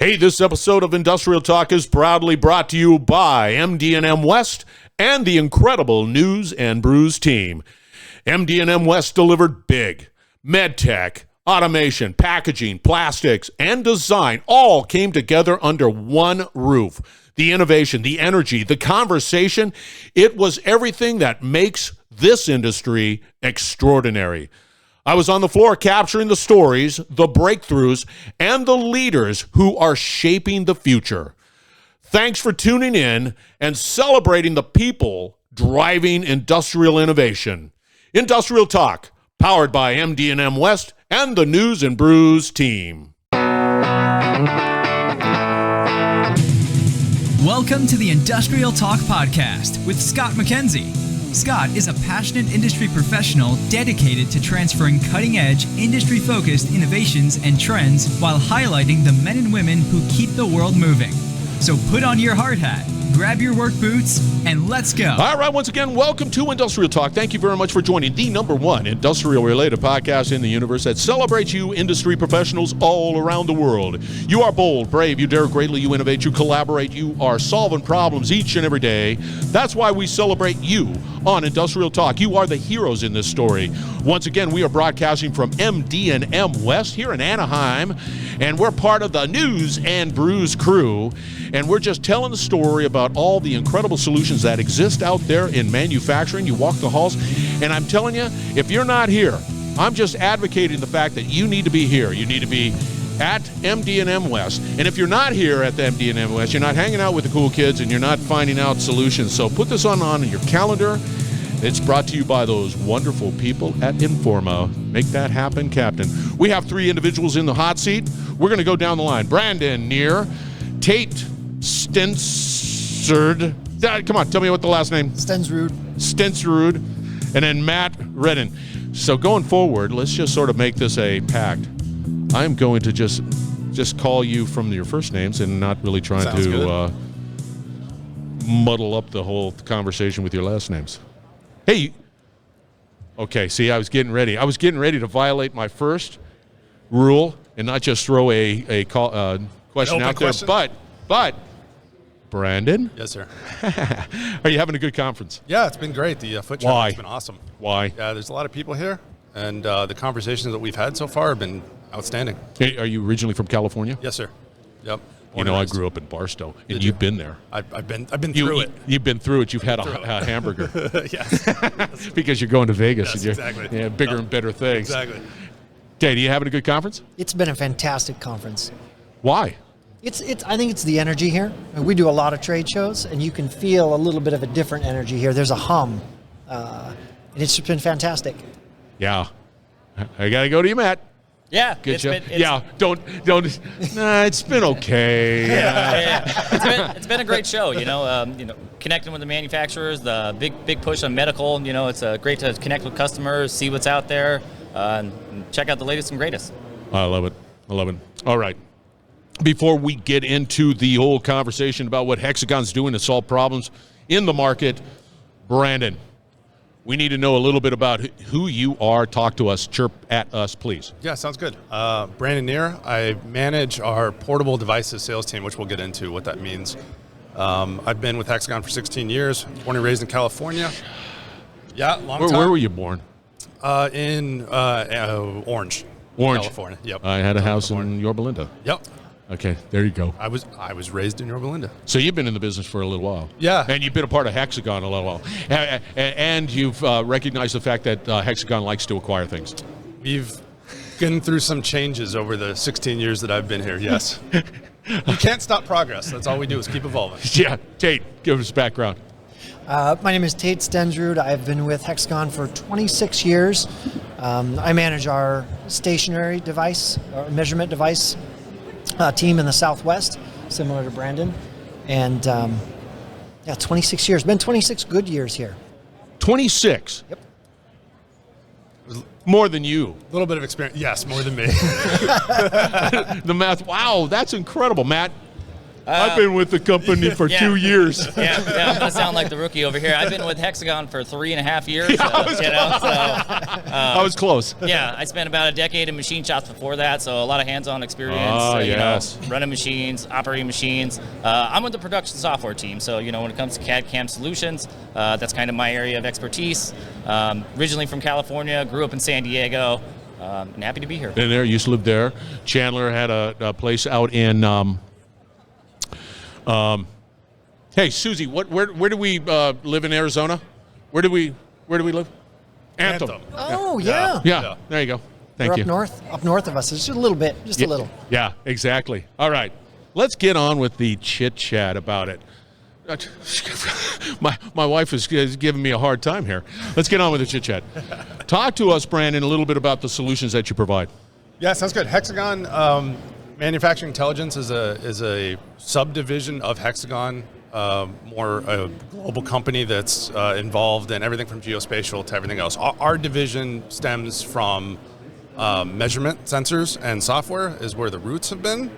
Hey, this episode of Industrial Talk is proudly brought to you by MD&M West and the incredible News and Brews team. MD&M West delivered big. MedTech, automation, packaging, plastics, and design all came together under one roof. The innovation, the energy, the conversation, it was everything that makes this industry extraordinary. I was on the floor capturing the stories, the breakthroughs, and the leaders who are shaping the future. Thanks for tuning in and celebrating the people driving industrial innovation. Industrial Talk, powered by MD&M West and the News and Brews team. Welcome to the Industrial Talk Podcast with Scott McKenzie. Scott is a passionate industry professional dedicated to transferring cutting-edge, industry-focused innovations and trends while highlighting the men and women who keep the world moving. So put on your hard hat, grab your work boots, and let's go. All right, once again, welcome to Industrial Talk. Thank you very much for joining the #1 industrial-related podcast in the universe that celebrates you industry professionals all around the world. You are bold, brave, you dare greatly, you innovate, you collaborate, you are solving problems each and every day. That's why we celebrate you on Industrial Talk. You are the heroes in this story. Once again, we are broadcasting from MD&M West here in Anaheim, and we're part of the News and Brews crew, and we're just telling the story about all the incredible solutions that exist out there in manufacturing. You walk the halls, and I'm telling you, if you're not here, I'm just advocating the fact that you need to be here. You need to be at MD&M West. And if you're not here at the MD&M West, you're not hanging out with the cool kids and you're not finding out solutions. So put this on your calendar. It's brought to you by those wonderful people at Informa. Make that happen, Captain. We have 3 individuals in the hot seat. We're going to go down the line. Brandon Neer, Tait Stensrud. Come on, tell me what the last name. Stensrud. And then Matt Redden. So going forward, let's just sort of make this a pact. I'm going to just call you from your first names and not really trying to muddle up the whole conversation with your last names. Hey, okay, see, I was getting ready. I was getting ready to violate my first rule and not just throw a question out there. But, Brandon? Yes, sir. Are you having a good conference? Yeah, it's been great. The foot traffic has been awesome. Why? Yeah, there's a lot of people here, and the conversations that we've had so far have been outstanding. Hey, are you originally from California? Yes, sir. Yep. I grew up in Barstow, and you've been there. I've been through it. You've been through it. You've had a hamburger. Yes. Because you're going to Vegas. Yes, exactly. Yeah, bigger and better things. Exactly. Tate, are you having a good conference? It's been a fantastic conference. Why? I think it's the energy here. We do a lot of trade shows, and you can feel a little bit of a different energy here. There's a hum, and it's just been fantastic. Yeah. I got to go to you, Matt. Yeah, it's been okay. Yeah. It's been a great show. Connecting with the manufacturers, the big push on medical. It's great to connect with customers, see what's out there, and check out the latest and greatest. I love it. All right. Before we get into the whole conversation about what Hexagon's doing to solve problems in the market, Brandon, we need to know a little bit about who you are. Talk to us. Chirp at us, please. Yeah, sounds good. Brandon Neer. I manage our portable devices sales team, which we'll get into what that means. I've been with Hexagon for 16 years, born and raised in California. Yeah, long time. Where were you born? In Orange, California. Yep. I had a house in Yorba Linda. Yep. Okay, there you go. I was raised in Yorba Linda. So you've been in the business for a little while. Yeah. And you've been a part of Hexagon a little while. And you've recognized the fact that Hexagon likes to acquire things. We've been through some changes over the 16 years that I've been here, yes. You can't stop progress. That's all we do is keep evolving. Yeah. Tate, give us background. My name is Tait Stensrud. I've been with Hexagon for 26 years. I manage our stationary device, our measurement device team in the Southwest, similar to Brandon. And 26 years. Been 26 good years here. 26? Yep. More than you. A little bit of experience. Yes, more than me. The math. Wow, that's incredible. Matt? I've been with the company for 2 years. Yeah, I'm going to sound like the rookie over here. I've been with Hexagon for 3.5 years. I was close. Yeah, I spent about a decade in machine shops before that, so a lot of hands-on experience. Yes. Running machines, operating machines. I'm with the production software team, so when it comes to CAD/CAM solutions, that's kind of my area of expertise. Originally from California, grew up in San Diego, and happy to be here. And there, used to live there. Chandler had a place out in. Hey, Susie, where do we live in Arizona? Where do we live? Anthem. Oh, yeah. Yeah. There you go. Thank you. Up north of us. It's just a little bit, a little. Yeah, exactly. All right, let's get on with the chit chat about it. My wife is giving me a hard time here. Let's get on with the chit chat. Talk to us, Brandon, a little bit about the solutions that you provide. Yeah, sounds good. Hexagon Manufacturing Intelligence is a subdivision of Hexagon, more a global company that's involved in everything from geospatial to everything else. Our division stems from measurement sensors and software is where the roots have been.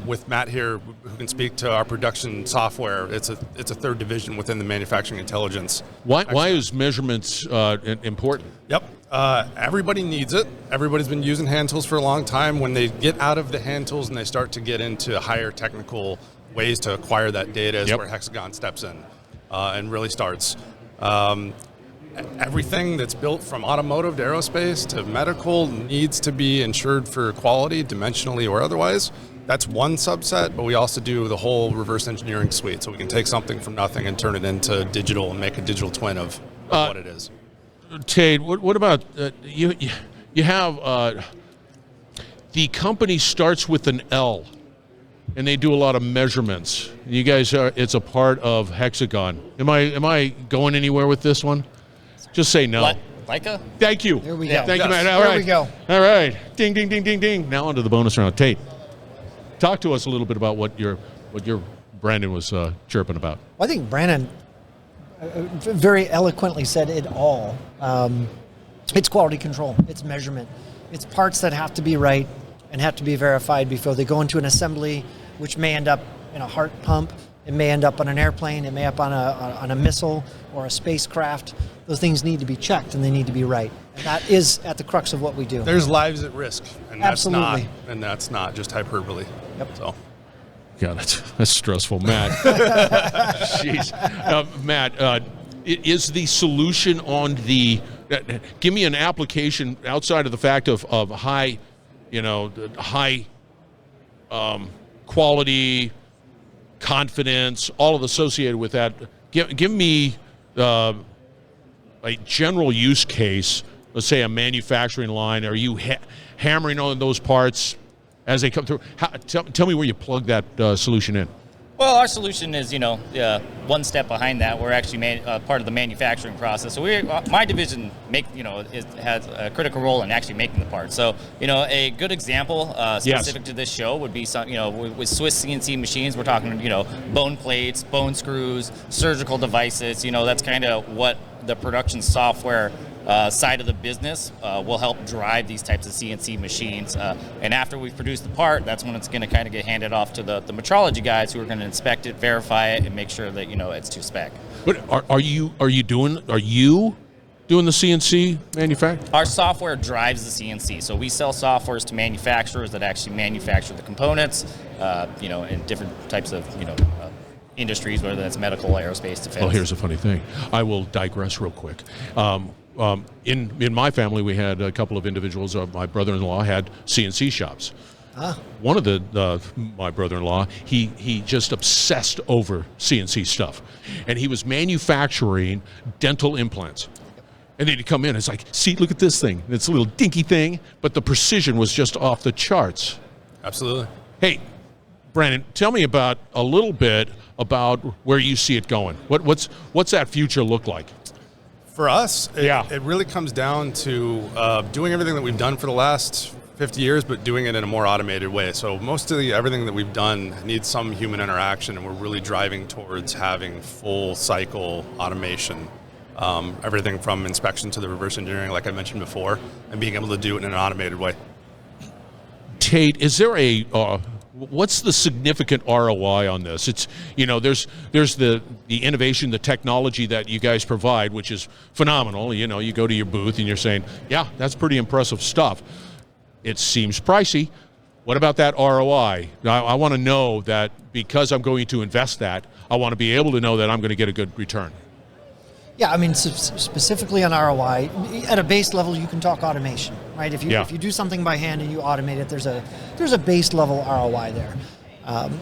With Matt here, who can speak to our production software, it's a third division within the manufacturing intelligence. Why is measurements important? Yep. Everybody needs it. Everybody's been using hand tools for a long time. When they get out of the hand tools and they start to get into higher technical ways to acquire that data is where Hexagon steps in and really starts. Everything that's built from automotive to aerospace to medical needs to be insured for quality, dimensionally or otherwise. That's one subset, but we also do the whole reverse engineering suite. So we can take something from nothing and turn it into digital and make a digital twin of what it is. Tait, what about you have the company starts with an L, and they do a lot of measurements. You guys it's a part of Hexagon. Am I going anywhere with this one? Just say no. Leica? Thank you. There we go. Thank you, Matt. All There right. we go. All right. Ding, ding, ding, ding, ding. Now on to the bonus round. Tait, talk to us a little bit about what your Brandon was chirping about. Well, I think Brandon very eloquently said it all. It's quality control. It's measurement. It's parts that have to be right and have to be verified before they go into an assembly, which may end up in a heart pump. It may end up on an airplane. It may end up on a missile or a spacecraft. Those things need to be checked and they need to be right. And that is at the crux of what we do. There's lives at risk, and Absolutely. that's not just hyperbole. Yep. So. Yeah, that's stressful, Matt. Jeez, Matt, is the solution on the? Give me an application outside of the fact of high, high quality, confidence, all of associated with that. Give me a general use case. Let's say a manufacturing line. Are you hammering on those parts as they come through? Tell me where you plug that solution in. Well, our solution is, one step behind that. We're actually part of the manufacturing process. So my division has a critical role in actually making the parts. So, a good example specific to this show would be some, with Swiss CNC machines, we're talking, bone plates, bone screws, surgical devices. That's kind of what the production software side of the business will help drive these types of CNC machines. And after we've produced the part, that's when it's going to kind of get handed off to the metrology guys who are going to inspect it, verify it, and make sure that it's to spec. But are you doing the CNC manufacturing? Our software drives the CNC. So we sell softwares to manufacturers that actually manufacture the components, in different types of industries, whether that's medical, aerospace, defense. Well, here's a funny thing. I will digress real quick. In my family, we had a couple of individuals. My brother-in-law had CNC shops. One of my brother-in-law, he just obsessed over CNC stuff, and he was manufacturing dental implants. And then he'd come in, it's like, see, look at this thing. It's a little dinky thing, but the precision was just off the charts. Absolutely. Hey, Brandon, tell me about a little bit about where you see it going. What's that future look like? For us, it really comes down to doing everything that we've done for the last 50 years, but doing it in a more automated way. So most of everything that we've done needs some human interaction, and we're really driving towards having full cycle automation. Everything from inspection to the reverse engineering, like I mentioned before, and being able to do it in an automated way. Tait, is there what's the significant ROI on this? It's, there's the innovation, the technology that you guys provide, which is phenomenal. You go to your booth and you're saying, yeah, that's pretty impressive stuff. It seems pricey. What about that ROI? I want to know that because I'm going to invest that, I want to be able to know that I'm going to get a good return. Yeah, I mean, specifically on ROI, at a base level, you can talk automation, right? If you do something by hand and you automate it, there's a base level ROI there.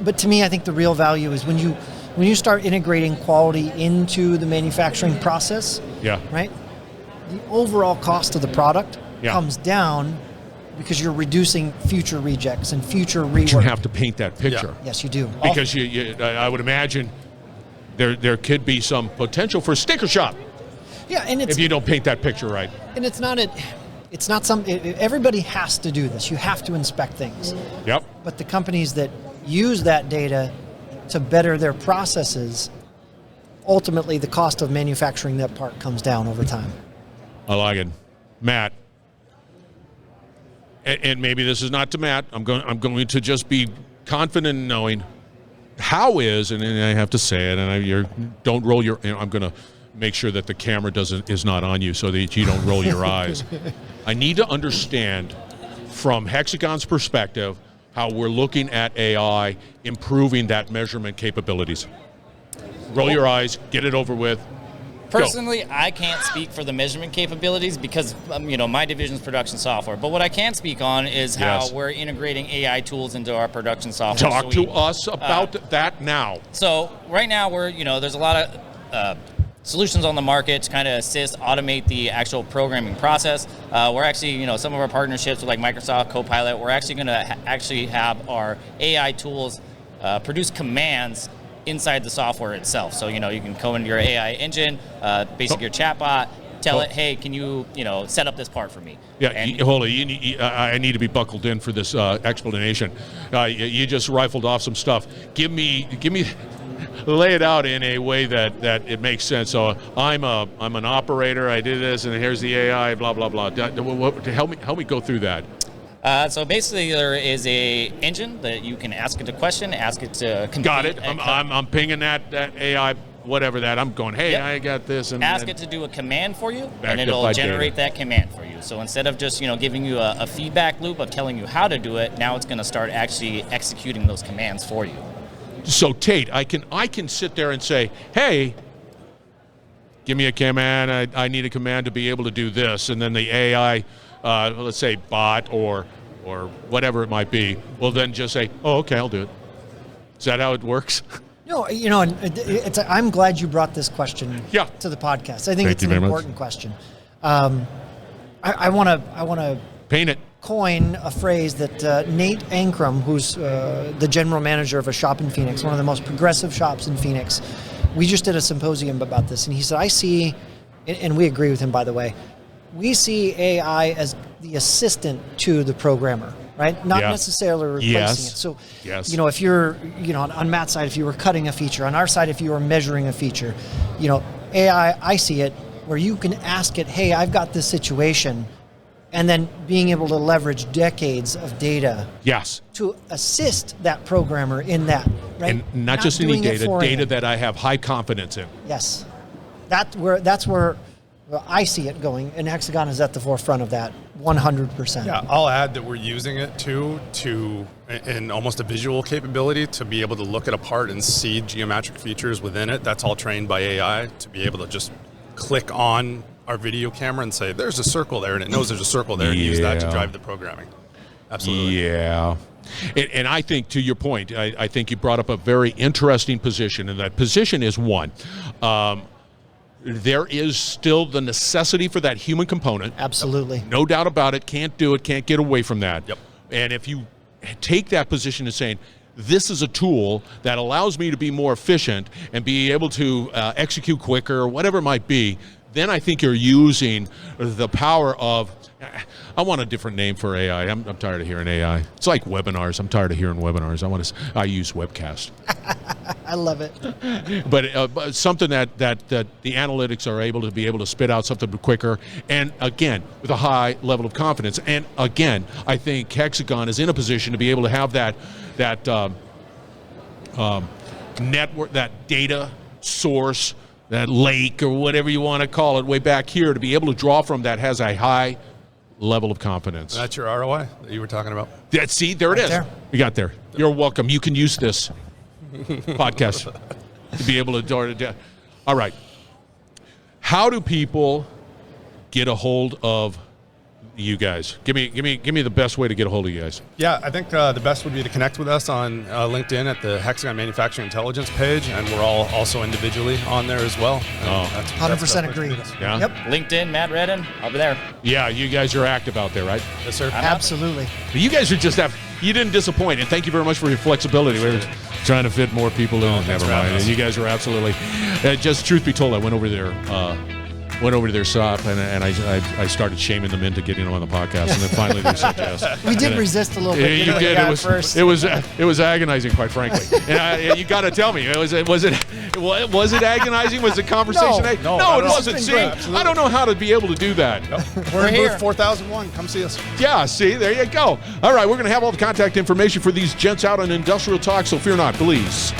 But to me, I think the real value is when you start integrating quality into the manufacturing process. Yeah. Right. The overall cost of the product comes down because you're reducing future rejects and future rework. But you have to paint that picture. Yeah. Yes, you do. Because I would imagine there could be some potential for sticker shock. Yeah, and if you don't paint that picture right. And it's not everybody has to do this. You have to inspect things. Yep. But the companies that use that data to better their processes, ultimately the cost of manufacturing that part comes down over time. I like it. Matt. And maybe this is not to Matt. I'm going to just be confident in knowing how is, and I have to say it, and don't roll your. I'm going to make sure that the camera is not on you so that you don't roll your eyes. I need to understand from Hexagon's perspective how we're looking at AI improving that measurement capabilities. Roll your eyes, get it over with. Personally, I can't speak for the measurement capabilities because my division's production software. But what I can speak on is how we're integrating AI tools into our production software. Talk to us about that now. So right now there's a lot of solutions on the market to kind of automate the actual programming process. We're actually, some of our partnerships with like Microsoft Copilot, we're actually going to have our AI tools produce commands inside the software itself. So, you can go into your AI engine, basically your chatbot, tell it, hey, can you, set up this part for me? Yeah, hold on. I need to be buckled in for this explanation. You just rifled off some stuff. Give me, lay it out in a way that it makes sense. So I'm an operator. I did this, and here's the AI. Blah blah blah. Help me go through that. So basically, there is a engine that you can ask it a question, ask it to complete. Got it. I'm pinging that AI, whatever that. I'm going, hey, I got this. And ask it to do a command for you, and it'll generate that command for you. So instead of just giving you a feedback loop of telling you how to do it, now it's going to start actually executing those commands for you. So Tait, I can sit there and say, hey, give me a command. I need a command to be able to do this, and then the AI. Let's say bot or whatever it might be, will then just say, oh, okay, I'll do it. Is that how it works? No, I'm glad you brought this question to the podcast. I think it's an important question. I want to paint it. Coin a phrase that Nate Ankrum, who's the general manager of a shop in Phoenix, one of the most progressive shops in Phoenix, we just did a symposium about this, and he said, I see, and we agree with him, by the way, we see AI as the assistant to the programmer, right? Not necessarily replacing it. So, if you're, on Matt's side, if you were cutting a feature, on our side, if you were measuring a feature, AI, I see it where you can ask it, hey, I've got this situation, and then being able to leverage decades of data to assist that programmer in that, right? And not just any data that I have high confidence in. Yes. That's where I see it going, and Hexagon is at the forefront of that 100%. Yeah, I'll add that we're using it in almost a visual capability to be able to look at a part and see geometric features within it. That's all trained by AI to be able to just click on our video camera and say, there's a circle there, and it knows there's a circle there, and use that to drive the programming. Absolutely. Yeah. And I think, to your point, I think you brought up a very interesting position, and that position is one. There is still the necessity for that human component. Absolutely. No doubt about it. Can't do it. Can't get away from that. Yep. And if you take that position as saying, this is a tool that allows me to be more efficient and be able to execute quicker, or whatever it might be, then I think you're using the power of, I want a different name for AI. I'm tired of hearing AI. It's like webinars. I'm tired of hearing webinars. I use webcast. I love it. But something that the analytics are able to spit out something network, and again, with a high level of confidence. And again, I think Hexagon is in a position to be able to have that network, that data source, that lake, or whatever you want to call it, way back here, to be able to draw from that has a high level of confidence. That's your ROI that you were talking about. See, there it is. There. We got there. You're welcome. You can use this podcast to be able to. All right. How do people get a hold of you guys? Give me the best way to get a hold of you guys. Yeah, I think the best would be to connect with us on LinkedIn at the Hexagon Manufacturing Intelligence page, and we're all also individually on there as well. That's 100% agree. Yeah. Yep. LinkedIn, Matt Redden, I'll be there. Yeah, you guys are active out there, right? Yes, sir. Absolutely. You guys are just you didn't disappoint, and thank you very much for your flexibility. We were trying to fit more people in. Never mind. And you guys are absolutely. Just truth be told, I went over there. Over to their shop, and I started shaming them into getting them on the podcast, and then finally they said yes. We did resist a little bit. You did. It was agonizing, quite frankly. And you got to tell me, was it agonizing? Was the conversation? No, it wasn't. See, I don't know how to be able to do that. Nope. We're in booth 4001. Come see us. Yeah, see, there you go. All right, we're going to have all the contact information for these gents out on Industrial Talk, so fear not, please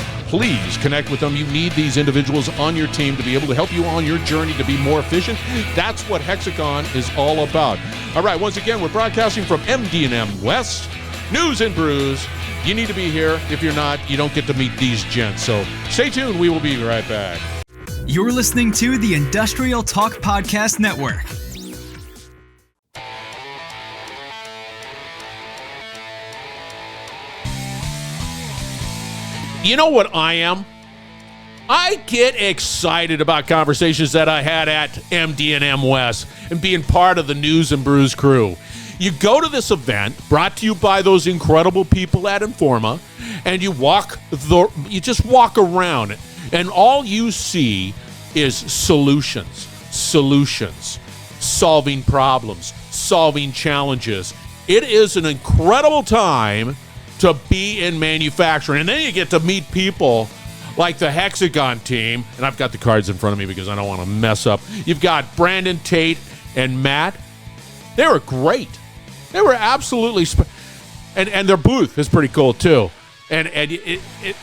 connect with them. You need these individuals on your team to be able to help you on your journey to be more efficient. That's what Hexagon is all about. All right, once again, we're broadcasting from MD&M West, News and Brews. You need to be here. If you're not, you don't get to meet these gents. So stay tuned. We will be right back. You're listening to the Industrial Talk Podcast Network. You know what I am? I get excited about conversations that I had at MD&M West and being part of the News and Brews crew. You go to this event brought to you by those incredible people at Informa, and you just walk around, and all you see is solutions, solving problems, solving challenges. It is an incredible time to be in manufacturing. And then you get to meet people like the Hexagon team. And I've got the cards in front of me because I don't want to mess up. You've got Brandon, Tait, and Matt. They were great. They were absolutely and their booth is pretty cool too. And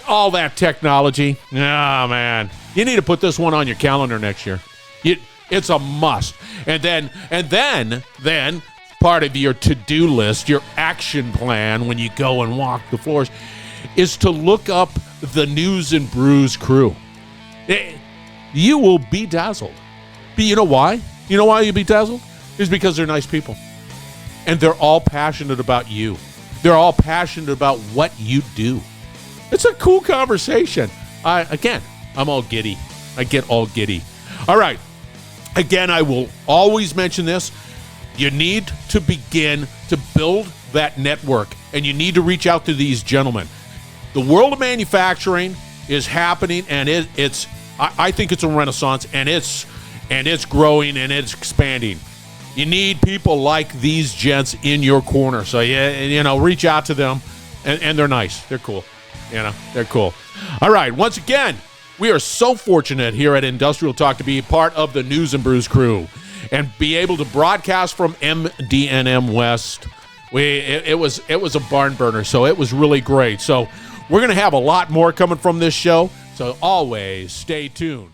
all that technology. Oh, man. You need to put this one on your calendar next year. It's a must. And then part of your to-do list, your action plan when you go and walk the floors, is to look up the News and Brews crew. You will be dazzled. But you know why? You know why you'll be dazzled? It's because they're nice people. And they're all passionate about you. They're all passionate about what you do. It's a cool conversation. I'm all giddy. I get all giddy. All right. Again, I will always mention this. You need to begin to build that network, and you need to reach out to these gentlemen. The world of manufacturing is happening, and I think it's a renaissance, and it's growing and it's expanding. You need people like these gents in your corner. So reach out to them, and they're nice. They're cool. They're cool. All right. Once again, we are so fortunate here at Industrial Talk to be part of the News and Brews crew and be able to broadcast from MD&M West. It was a barn burner, so it was really great. So we're going to have a lot more coming from this show, so always stay tuned.